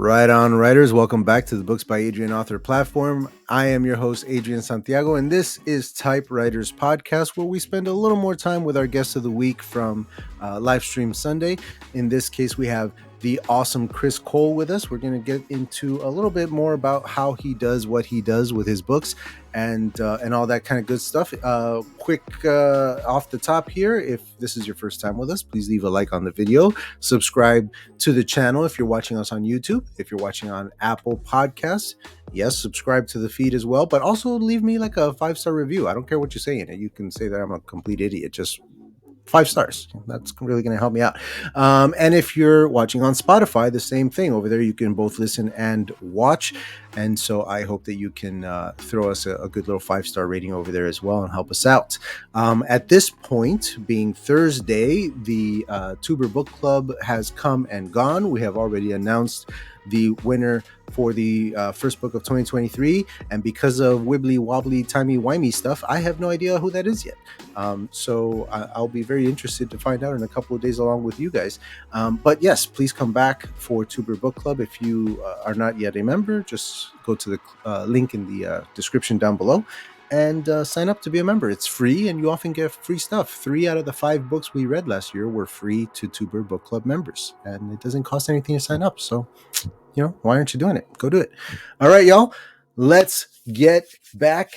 Right on, writers. Welcome back to the Books by Adrian author platform. I am your host, Adrian Santiago, and this is Typewriters Podcast, where we spend a little more time with our guest of the week from Livestream Sunday. In this case, we have the awesome Chris Cole with us. We're going to get into a little bit more about how he does what he does with his books and all that kind of good stuff. Quick off the top here, if this is your first time with us, please leave a like on the video. Subscribe to the channel if you're watching us on YouTube. If you're watching on Apple Podcasts, yes, subscribe to the feed as well. But also leave me like a 5-star review. I don't care what you say in it. You can say that I'm a complete idiot. Just 5 stars. That's really going to help me out. And if you're watching on Spotify, the same thing. Over there, you can both listen and watch. And so I hope that you can throw us a good little 5-star rating over there as well and help us out. At this point, being Thursday, the Tuber Book Club has come and gone. We have already announced the winner for the first book of 2023, and because of wibbly wobbly timey wimey stuff, I have no idea who that is yet. So I'll be very interested to find out in a couple of days along with you guys. But yes, please come back for Tuber Book Club. If you are not yet a member, just go to the link in the description down below and sign up to be a member. It's free, and you often get free stuff. 3 out of the 5 books we read last year were free to Tuber Book Club members, and it doesn't cost anything to sign up. So, why aren't you doing it? Go do it. All right, y'all. Let's get back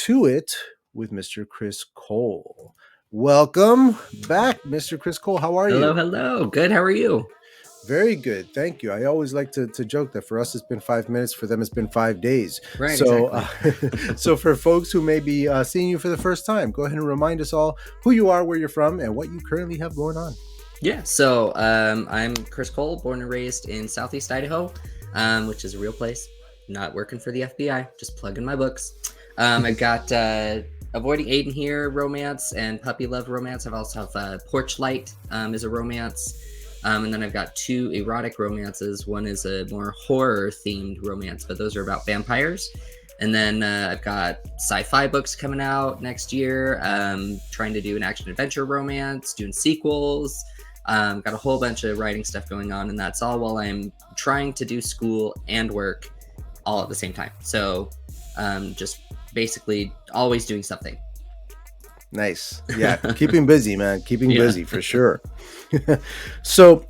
to it with Mr. Chris Cole. Welcome back, Mr. Chris Cole. How are you? Hello. Good. How are you? Very good. Thank you. I always like to joke that for us, it's been 5 minutes. For them, it's been 5 days. Right. So, exactly. So for folks who may be seeing you for the first time, go ahead and remind us all who you are, where you're from, and what you currently have going on. Yeah. So I'm Chris Cole, born and raised in Southeast Idaho, which is a real place. Not working for the FBI, just plugging my books. I've got Avoiding Aiden here, romance, and Puppy Love romance. I've also have Porch Light is a romance. And then I've got 2 erotic romances. One is a more horror-themed romance, but those are about vampires. And then I've got sci-fi books coming out next year. Trying to do an action-adventure romance, doing sequels. Got a whole bunch of writing stuff going on, and that's all while I'm trying to do school and work all at the same time. So just basically always doing something. Nice. Yeah, keeping busy, man. Keeping busy for sure. So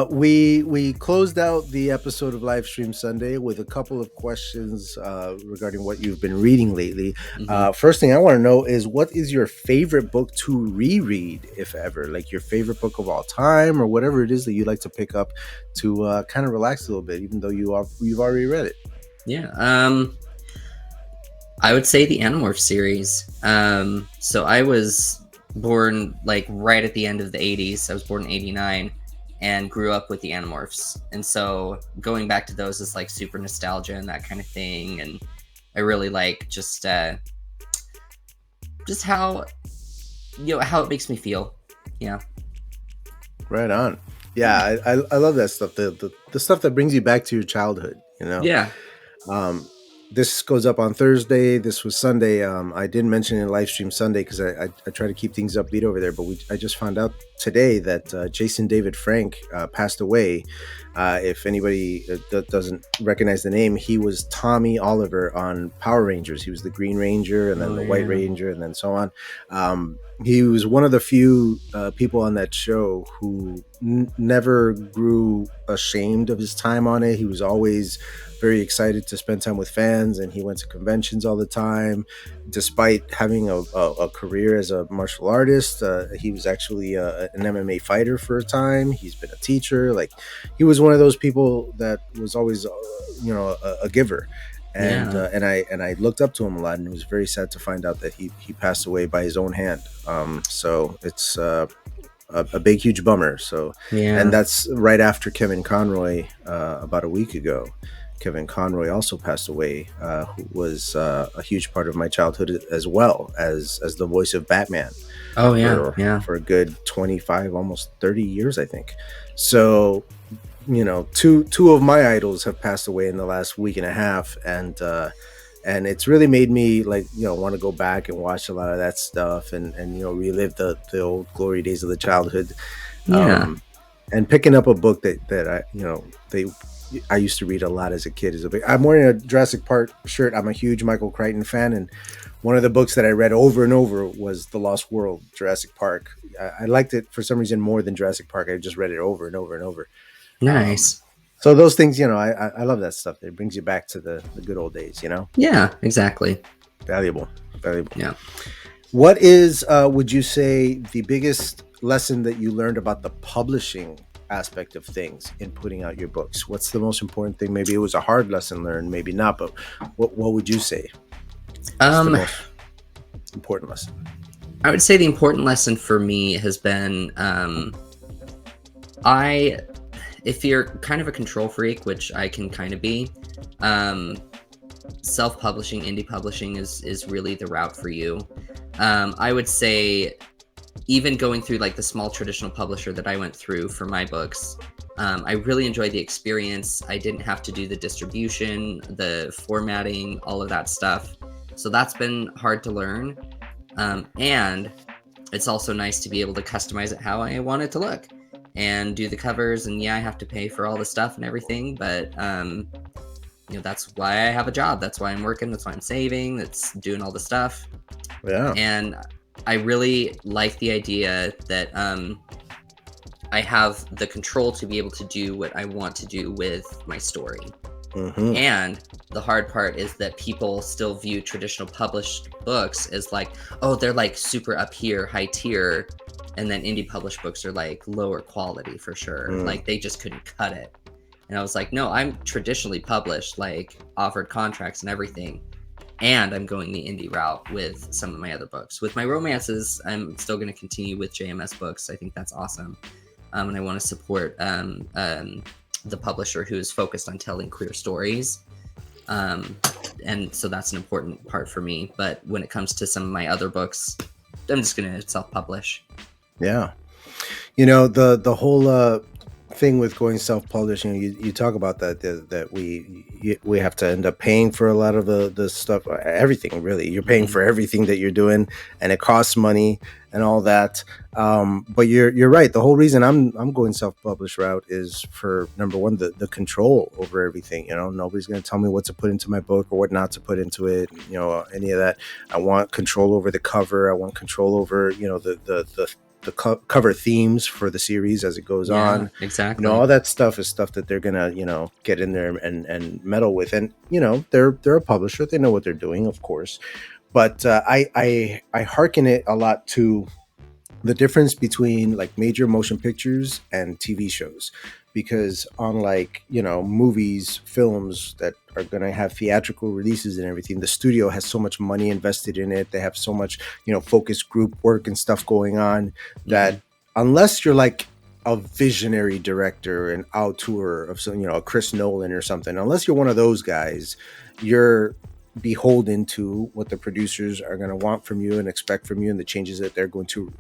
we closed out the episode of Livestream Sunday with a couple of questions regarding what you've been reading lately. Mm-hmm. First thing I want to know is, what is your favorite book to reread, if ever? Like your favorite book of all time, or whatever it is that you like to pick up to kind of relax a little bit, even though you've already read it. Yeah. I would say the Animorphs series. So I was born like right at the end of the 80s. I was born in 89 and grew up with the Animorphs. And so going back to those is like super nostalgia and that kind of thing. And I really like just how, how it makes me feel. Yeah. Right on. Yeah. I love that stuff. The stuff that brings you back to your childhood, Yeah. This goes up on Thursday. This was Sunday. I didn't mention it in Livestream Sunday because I try to keep things upbeat over there. But I just found out today that Jason David Frank passed away. If anybody doesn't recognize the name, he was Tommy Oliver on Power Rangers. He was the Green Ranger and then the White Ranger and then so on. He was one of the few people on that show who never grew ashamed of his time on it. He was always very excited to spend time with fans, and he went to conventions all the time. Despite having a career as a martial artist, he was actually an MMA fighter for a time. He's been a teacher. Like, he was one of those people that was always a giver. And I looked up to him a lot, and it was very sad to find out that he passed away by his own hand. So it's a big, huge bummer. So, and that's right after Kevin Conroy about a week ago. Kevin Conroy also passed away, who was a huge part of my childhood as well as the voice of Batman. Oh yeah, for a good 25, almost 30 years, I think. So, two of my idols have passed away in the last week and a half, and it's really made me want to go back and watch a lot of that stuff and relive the old glory days of the childhood. Yeah. And picking up a book that I they I used to read a lot as a kid. I'm wearing a Jurassic Park shirt. I'm a huge Michael Crichton fan, and one of the books that I read over and over was The Lost World, Jurassic Park. I liked it for some reason more than Jurassic Park. I just read it over and over and over. Nice. So those things, I love that stuff. It brings you back to the good old days, Yeah, exactly. Valuable. Yeah. What is, would you say, the biggest lesson that you learned about the publishing aspect of things in putting out your books? What's the most important thing? Maybe it was a hard lesson learned, maybe not, but what would you say is the most important lesson? I would say the important lesson for me has been, if you're kind of a control freak, which I can kind of be, self-publishing, indie publishing is really the route for you. I would say even going through like the small traditional publisher that I went through for my books, I really enjoyed the experience. I didn't have to do the distribution, the formatting, all of that stuff. So that's been hard to learn. And it's also nice to be able to customize it how I want it to look and do the covers. And yeah, I have to pay for all the stuff and everything, but that's why I have a job. That's why I'm working. That's why I'm saving. That's doing all the stuff. Yeah. And I really like the idea that I have the control to be able to do what I want to do with my story. Mm-hmm. And the hard part is that people still view traditional published books as like, oh, they're like super up here, high tier. And then indie published books are like lower quality for sure. Like they just couldn't cut it. And I was like, no, I'm traditionally published, like offered contracts and everything. And I'm going the indie route with some of my other books. With my romances, I'm still going to continue with JMS Books. I think that's awesome. And I want to support the publisher who is focused on telling queer stories. And so that's an important part for me. But when it comes to some of my other books, I'm just going to self-publish. Yeah. The whole thing with going self-publishing, you talk about that we have to end up paying for a lot of the stuff, everything really. You're paying for everything that you're doing, and it costs money and all that. But you're right. The whole reason I'm going self-published route is for number one, the control over everything. Nobody's going to tell me what to put into my book or what not to put into it. Any of that. I want control over the cover. I want control over the cover themes for the series as it goes on. Exactly. All that stuff is stuff that they're gonna get in there and meddle with, and they're a publisher, they know what they're doing, of course. But I hearken it a lot to the difference between like major motion pictures and TV shows, because unlike movies, films that are going to have theatrical releases and everything, the studio has so much money invested in it. They have so much focus group work and stuff going on that unless you're like a visionary director, an auteur of some a Chris Nolan or something, unless you're one of those guys, you're beholden to what the producers are going to want from you and expect from you, and the changes that they're going to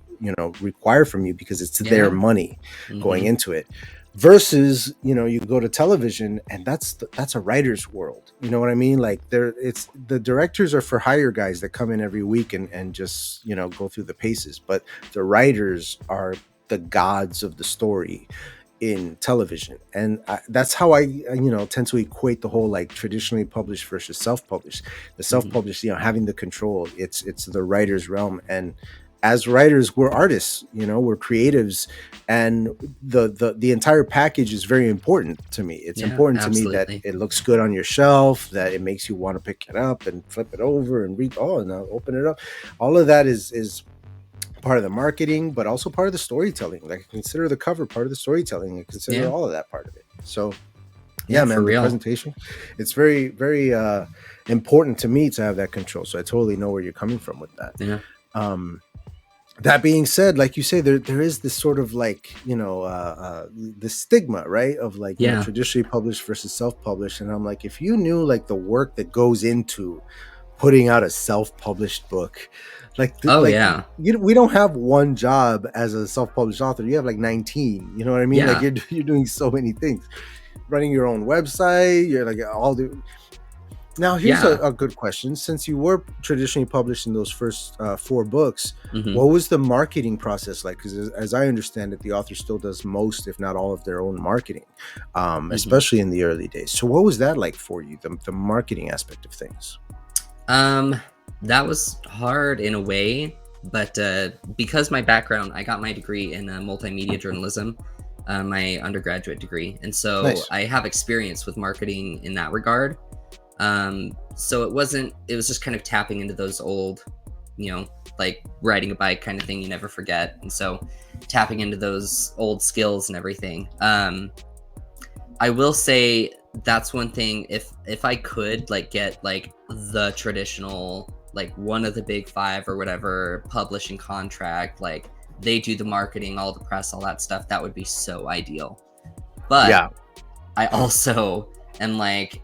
require from you, because it's their money going into it. Versus you go to television, and that's a writer's world. You know what I mean? Like it's the directors are for hire guys that come in every week and just go through the paces, but the writers are the gods of the story in television. And that's how I tend to equate the whole like traditionally published versus self-published. The self-published, having the control, it's the writer's realm. And as writers, we're artists, we're creatives, and the entire package is very important to me. It's important to me that it looks good on your shelf, that it makes you want to pick it up and flip it over and read, and now open it up. All of that is part of the marketing, but also part of the storytelling. Like, consider the cover part of the storytelling, and consider all of that part of it. So man, the presentation, it's very, very important to me to have that control. So I totally know where you're coming from with that. That being said, like you say, there is this sort of like the stigma, right, of like traditionally published versus self-published. And I'm like, if you knew like the work that goes into putting out a self-published book, we don't have one job as a self-published author. You have like 19. You know what I mean? Like you're doing so many things, running your own website. You're like Now, here's Yeah. a good question. Since you were traditionally published in those first 4 books, Hmm. what was the marketing process like? Because as I understand it, the author still does most, if not all, of their own marketing, Hmm. especially in the early days. So, what was that like for you, the marketing aspect of things? Um, that was hard in a way, but because my background, I got my degree in multimedia journalism, my undergraduate degree, and so Nice. I have experience with marketing in that regard. So it wasn't. It was just kind of tapping into those old, like riding a bike kind of thing you never forget, and so tapping into those old skills and everything. I will say that's one thing. If I could like get like the traditional like one of the big five or whatever publishing contract, like they do the marketing, all the press, all that stuff, that would be so ideal. But Yeah. I also am like,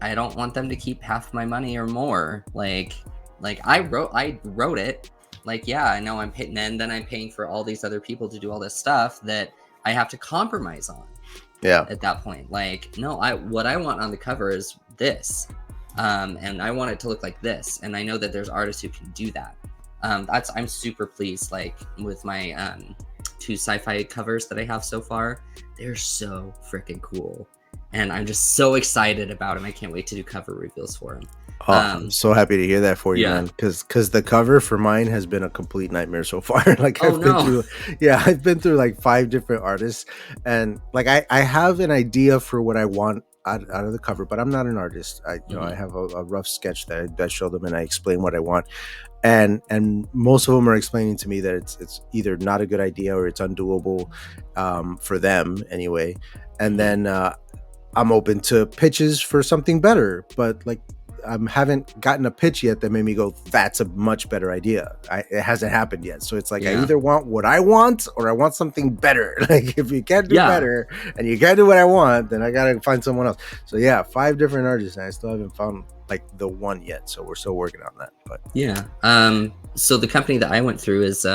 I don't want them to keep half my money or more. Like I wrote it. Like, yeah, I know I'm paying, and then I'm paying for all these other people to do all this stuff that I have to compromise on Yeah. at that point. Like, no, I what I want on the cover is this. And I want it to look like this. And I know that there's artists who can do that. I'm super pleased, like with my 2 sci-fi covers that I have so far. They're so freaking cool. And I'm just so excited about them. I can't wait to do cover reveals for them. Oh, I'm so happy to hear that for you, Yeah. man. Because the cover for mine has been a complete nightmare so far. Like Oh I've been no. through, yeah, I've been through like 5 different artists, and like I have an idea for what I want out of the cover, but I'm not an artist. I Hmm. have a rough sketch that I show them and I explain what I want, and most of them are explaining to me that it's either not a good idea or it's undoable, for them anyway. And Hmm. then I'm open to pitches for something better, but like I haven't gotten a pitch yet that made me go, "That's a much better idea." It hasn't happened yet, so it's like I Yeah. either want what I want or I want something better. Like if you can't do Yeah. better and you can't do what I want, then I gotta find someone else. So yeah, 5 different artists, and I still haven't found like the one yet. So we're still working on that. But Yeah. So the company that I went through is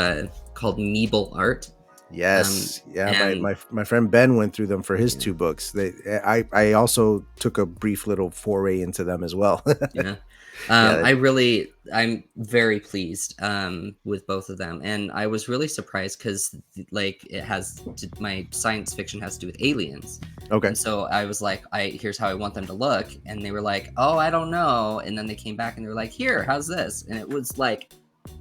called Meeble Art. Um, yes, yeah, and my friend Ben went through them for his yeah, 2 books. I also took a brief little foray into them as well. yeah. Yeah. I'm very pleased with both of them, and I was really surprised because like my science fiction has to do with aliens, Okay. and so I was like, here's how I want them to look, and they were like, oh, I don't know, and then they came back and they were like, here, how's this, and it was like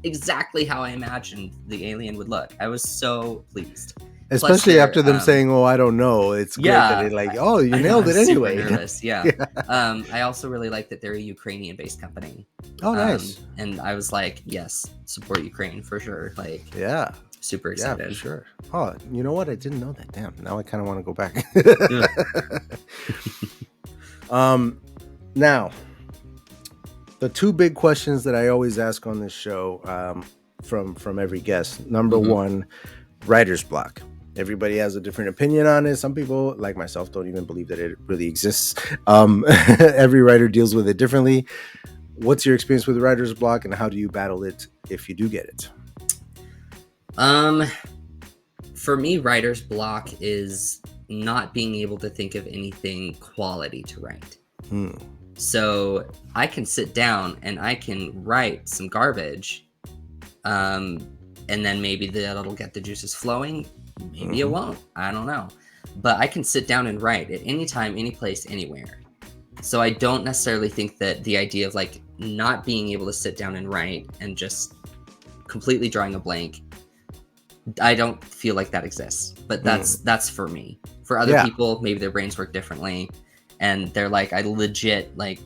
exactly how I imagined the alien would look. I was so pleased. Plus, Especially they're after them saying, "Oh, I don't know." It's great that yeah, it like, "Oh, you I know, nailed I it was super anyway." nervous, yeah. Yeah. I also really like that they're a Ukrainian-based company, Oh, nice. and I was like, "Yes, support Ukraine for sure," like, Yeah. super Yeah, for excited. sure. Oh, you know what? I didn't know that. Damn. Now I kind of want to go back. Yeah. um Now, the 2 big questions that I always ask on this show, from every guest. Number Mhm. 1, writer's block. Everybody has a different opinion on it. Some people, like myself, don't even believe that it really exists. Every writer deals with it differently. What's your experience with writer's block, and how do you battle it if you do get it? Um, for me, writer's block is not being able to think of anything quality to write. Hmm. So, I can sit down and I can write some garbage, um, and then maybe that'll get the juices flowing. Maybe it Mhm. won't. I don't know. But I can sit down and write at any time, any place, anywhere. So I don't necessarily think that the idea of like not being able to sit down and write and just completely drawing a blank, I don't feel like that exists. But Hmm. that's for me. For other Yeah. people, maybe their brains work differently and they're like, I legit like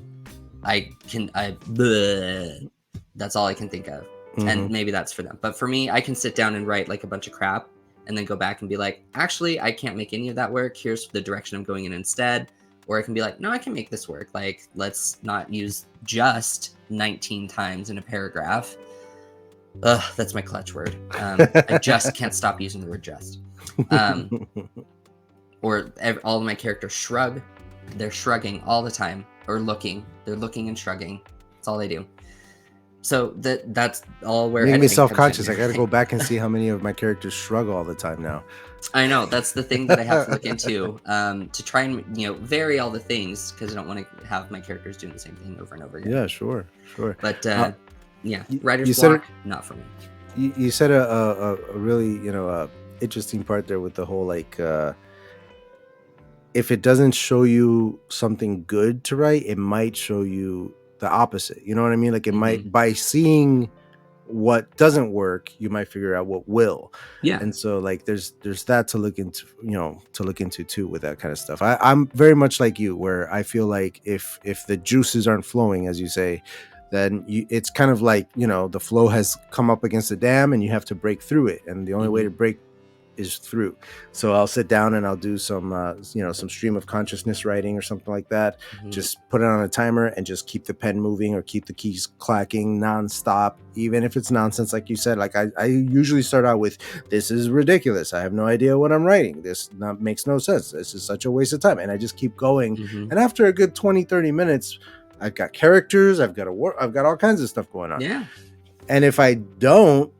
bleh, that's all I can think of. And Hmm. maybe that's for them. But for me, I can sit down and write like a bunch of crap and then go back and be like, actually, I can't make any of that work. Here's the direction I'm going in instead. Or I can be like, no, I can make this work. Like, let's not use just 19 times in a paragraph. Ugh, that's my clutch word. I just can't stop using the word just. Um, or all of my characters shrug. They're shrugging all the time or looking. They're looking and shrugging. That's all they do. So that's all where Make me editing comes in self-conscious. here. I got to go back and see how many of my characters shrug all the time now. I know that's the thing that I have to look into to try and vary all the things, because I don't want to have my characters doing the same thing over and over again. Yeah, sure. But yeah, you writer's said block, not for me. you said a really interesting part there with the whole like if it doesn't show you something good to write, it might show you the opposite. You know what I mean? Like it might, by seeing what doesn't work, you might figure out what will. Yeah. And so like there's that to look into, too, with that kind of stuff. I'm very much like you, where I feel like if the juices aren't flowing, as you say, then it's kind of like, the flow has come up against the dam and you have to break through it. And the only way to break is through. So I'll sit down and I'll do some some stream of consciousness writing or something like that. Just put it on a timer and just keep the pen moving or keep the keys clacking nonstop, even if it's nonsense. Like you said, like I usually start out with, this is ridiculous, I have no idea what I'm writing, this makes no sense, this is such a waste of time, and I just keep going. And after a good 20-30 minutes, I've got characters, I've got all kinds of stuff going on. Yeah. And if I don't,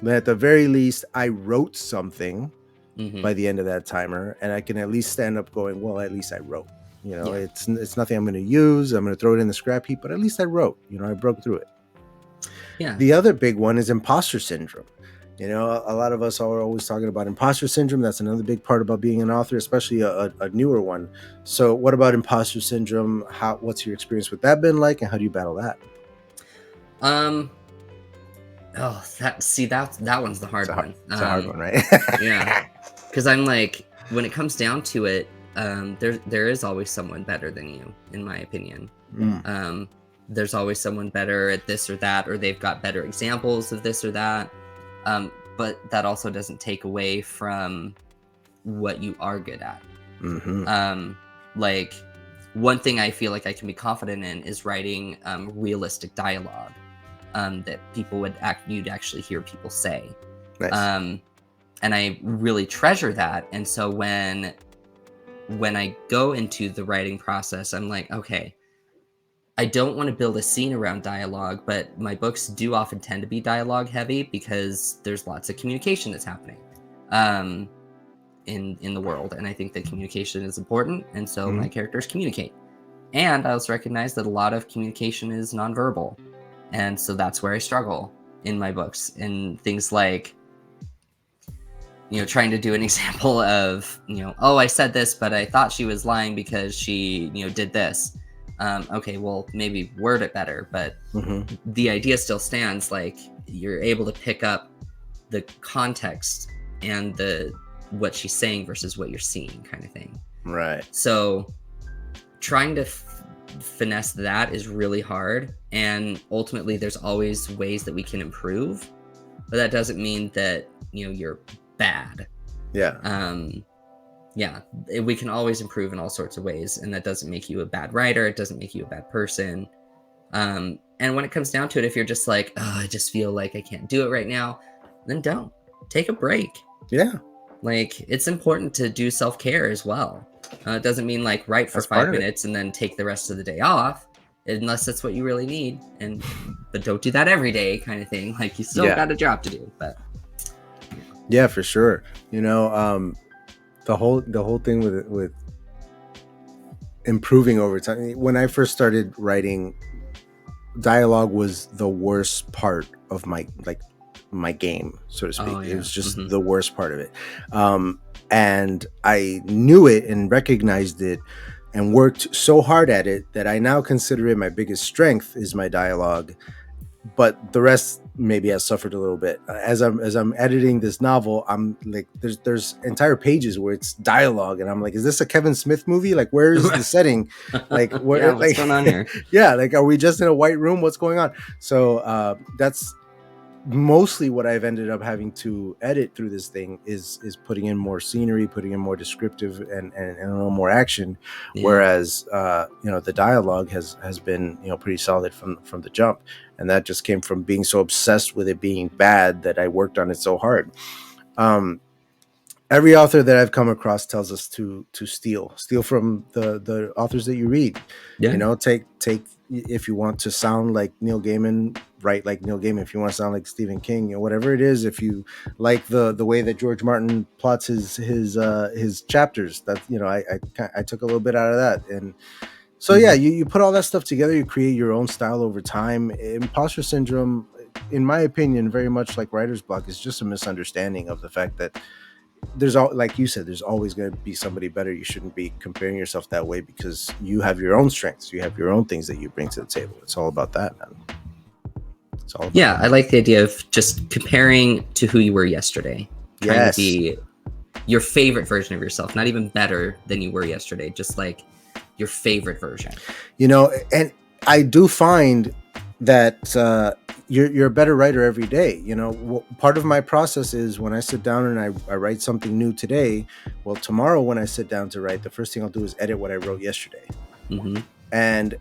but at the very least, I wrote something by the end of that timer, and I can at least stand up going, well, at least I wrote. It's nothing I'm going to use. I'm going to throw it in the scrap heap, but at least I wrote. I broke through it. Yeah. The other big one is imposter syndrome. A lot of us are always talking about imposter syndrome. That's another big part about being an author, especially a newer one. So what about imposter syndrome? What's your experience with that been like, and how do you battle that? Oh, that one's the hard one. It's a hard one, right? Yeah, because I'm like, when it comes down to it, there is always someone better than you, in my opinion. There's always someone better at this or that, or they've got better examples of this or that. But that also doesn't take away from what you are good at. Like, one thing I feel like I can be confident in is writing realistic dialogue. That you'd actually hear people say. Nice. And I really treasure that. And so when I go into the writing process, I'm like, okay, I don't want to build a scene around dialogue, but my books do often tend to be dialogue heavy because there's lots of communication that's happening in the world. And I think that communication is important. And so my characters communicate. And I also recognize that a lot of communication is nonverbal. And so that's where I struggle in my books, and things like, trying to do an example of, oh, I said this, but I thought she was lying because she, did this. Okay, well, maybe word it better, but the idea still stands. Like, you're able to pick up the context and what she's saying versus what you're seeing, kind of thing. Right. So trying to finesse that is really hard, and ultimately there's always ways that we can improve, but that doesn't mean that you're bad. We can always improve in all sorts of ways, and that doesn't make you a bad writer, it doesn't make you a bad person. And when it comes down to it, if you're just like, oh, I just feel like I can't do it right now, then don't. Take a break. Like, it's important to do self-care as well. It doesn't mean like write for 5 minutes and then take the rest of the day off, unless that's what you really need. But don't do that every day, kind of thing. Like, you still got a job to do. But yeah, for sure. The whole thing with improving over time. When I first started writing, dialogue was the worst part of my game, so to speak. It was just the worst part of it. And I knew it and recognized it and worked so hard at it that I now consider it my biggest strength is my dialogue. But the rest maybe has suffered a little bit. As I'm editing this novel, I'm like, there's entire pages where it's dialogue, and I'm like, is this a Kevin Smith movie? Like, where's the setting? Like, where? What's going on here? Like, are we just in a white room? What's going on? So that's mostly what I've ended up having to edit through this thing is putting in more scenery, putting in more descriptive and a little more action. Whereas the dialogue has been pretty solid from the jump, and that just came from being so obsessed with it being bad that I worked on it so hard. Every author that I've come across tells us to steal from the authors that you read. Take if you want to sound like Neil Gaiman, write like Neil Gaiman, if you want to sound like Stephen King, or whatever it is, if you like the way that George Martin plots his chapters, that, you know, I took a little bit out of that. And so yeah, you put all that stuff together, you create your own style over time. Imposter syndrome, in my opinion, very much like writer's block, is just a misunderstanding of the fact that there's all, like you said, there's always going to be somebody better. You shouldn't be comparing yourself that way, because you have your own strengths, you have your own things that you bring to the table. It's all about that, man. It's all about I like the idea of just comparing to who you were yesterday. Trying to be your favorite version of yourself, not even better than you were yesterday, just like your favorite version. You know, and I do find that you're a better writer every day. You know, part of my process is when I sit down and I write something new today. Well, tomorrow when I sit down to write, the first thing I'll do is edit what I wrote yesterday. And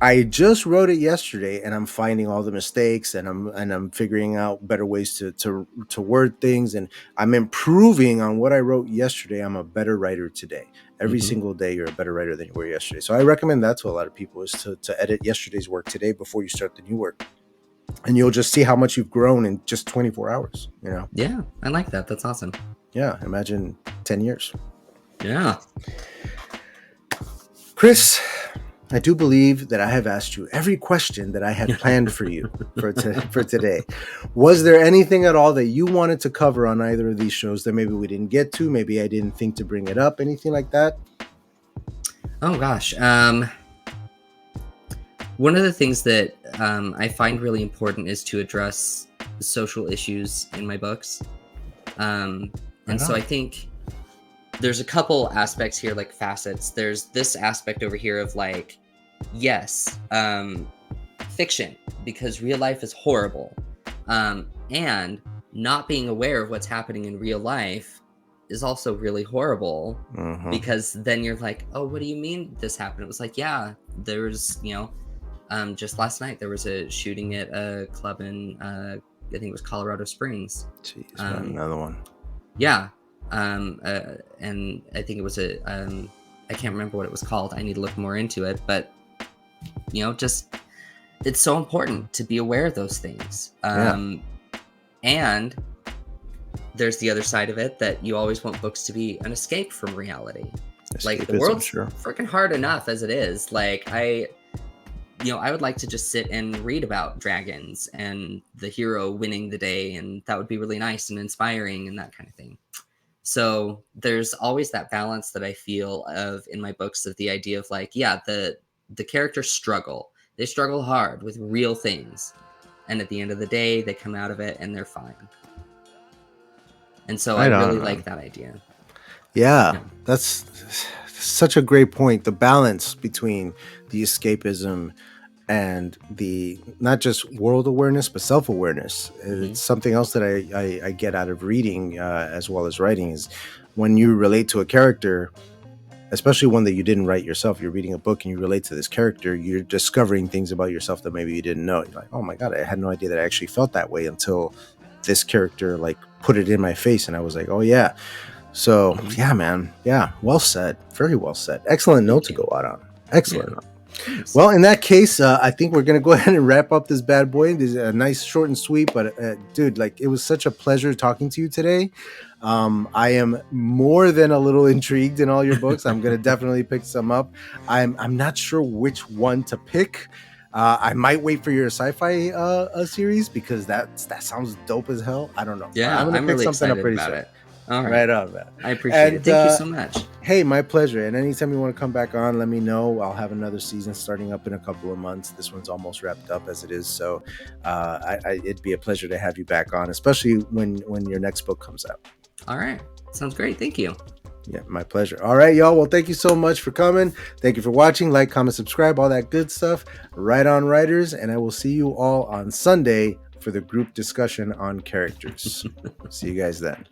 I just wrote it yesterday, and I'm finding all the mistakes, and I'm figuring out better ways to word things, and I'm improving on what I wrote yesterday. I'm a better writer today. Every single day, you're a better writer than you were yesterday. So I recommend that to a lot of people, is to edit yesterday's work today before you start the new work, and you'll just see how much you've grown in just 24 hours. You know? Yeah, I like that. That's awesome. Yeah, imagine 10 years. Yeah, Chris, I do believe that I have asked you every question that I had planned for you for today. Was there anything at all that you wanted to cover on either of these shows that maybe we didn't get to? Maybe I didn't think to bring it up? Anything like that? Oh, gosh. One of the things that I find really important is to address social issues in my books. And so I think there's a couple aspects here, like facets. There's this aspect over here of like, yes, fiction, because real life is horrible. And not being aware of what's happening in real life is also really horrible, because then you're like, oh, what do you mean this happened? It was like, yeah, there was, you know, just last night there was a shooting at a club in, I think it was Colorado Springs. Jeez, man, another one. Yeah. And I think it was I can't remember what it was called. I need to look more into it, but you know, just, it's so important to be aware of those things. And there's the other side of it, that you always want books to be an escape from reality. Like, the world's freaking hard enough as it is. Like, I would like to just sit and read about dragons and the hero winning the day, and that would be really nice and inspiring and that kind of thing. So there's always that balance that I feel of in my books, of the idea of like, yeah, the characters struggle. They struggle hard with real things. And at the end of the day, they come out of it and they're fine. And so I really like that idea. Yeah, that's such a great point. The balance between the escapism and the not just world awareness, but self-awareness. It's something else that I get out of reading as well as writing, is when you relate to a character, especially one that you didn't write yourself. You're reading a book and you relate to this character, you're discovering things about yourself that maybe you didn't know. You're like, oh my God, I had no idea that I actually felt that way until this character like put it in my face, and I was like, oh yeah. So yeah, man. Yeah, well said. Very well said. Excellent note to go out on. Excellent. Yeah. Well, in that case, I think we're going to go ahead and wrap up this bad boy. This is a nice, short and sweet, but dude, like, it was such a pleasure talking to you today. I am more than a little intrigued in all your books. I'm going to definitely pick some up. I'm not sure which one to pick. I might wait for your sci-fi series, because that sounds dope as hell. I don't know. Yeah, I'm really excited about it. All right. Right on, man. I appreciate it. Thank you so much. Hey, my pleasure. And anytime you want to come back on, let me know. I'll have another season starting up in a couple of months. This one's almost wrapped up as it is. So it'd be a pleasure to have you back on, especially when your next book comes out. All right. Sounds great. Thank you. Yeah, my pleasure. All right, y'all. Well, thank you so much for coming. Thank you for watching. Like, comment, subscribe, all that good stuff. Right on, writers. And I will see you all on Sunday for the group discussion on characters. See you guys then.